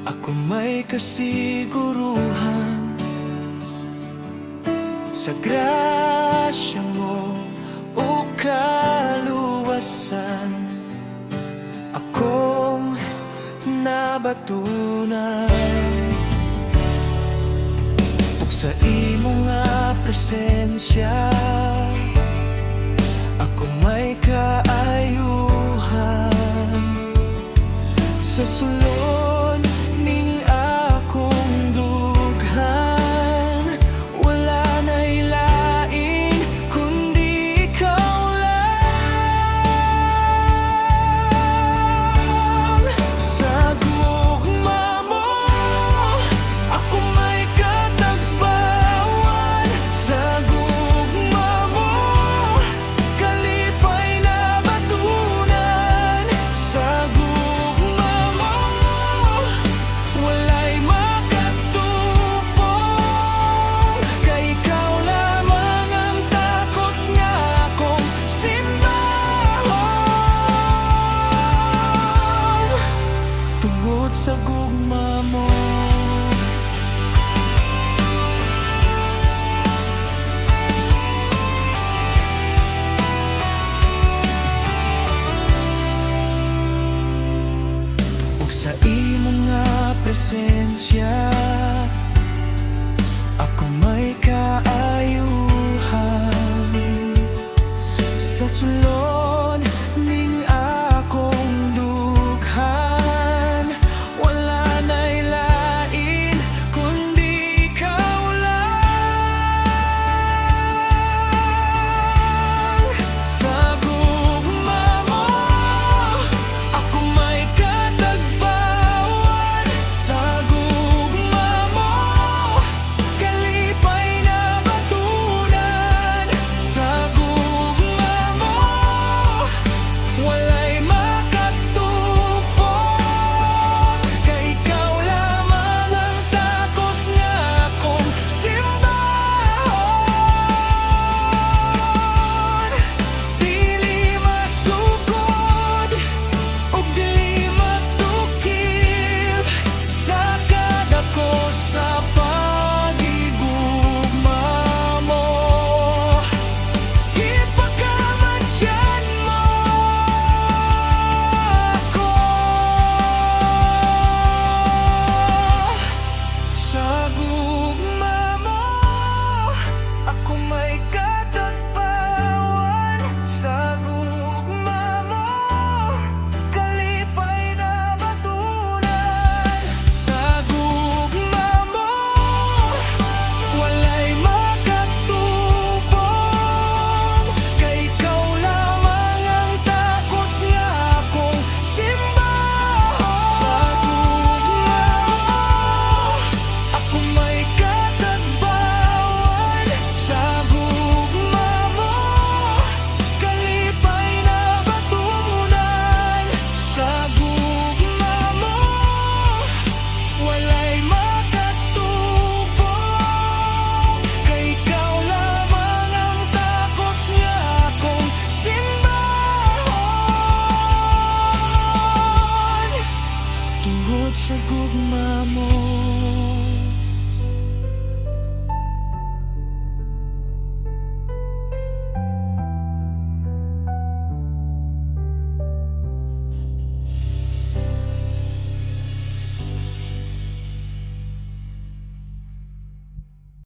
Ako may kasiguruhan sa grasya mo o kaluwasan. Akong nabatunan ug sa imo nga presensya. Ako may kaayuhan sa sulod ning akong dughan. Wala na ilain kundi ikaw lang. Sa gugma mo ako may katagbawan. Sa gugma mo kalipay na batunan. Sa gugma mo walay makatupong. Kay ikaw lamang ang takos nga akong simbahon. Tungod sa gugma mo ug sa imo nga presensya.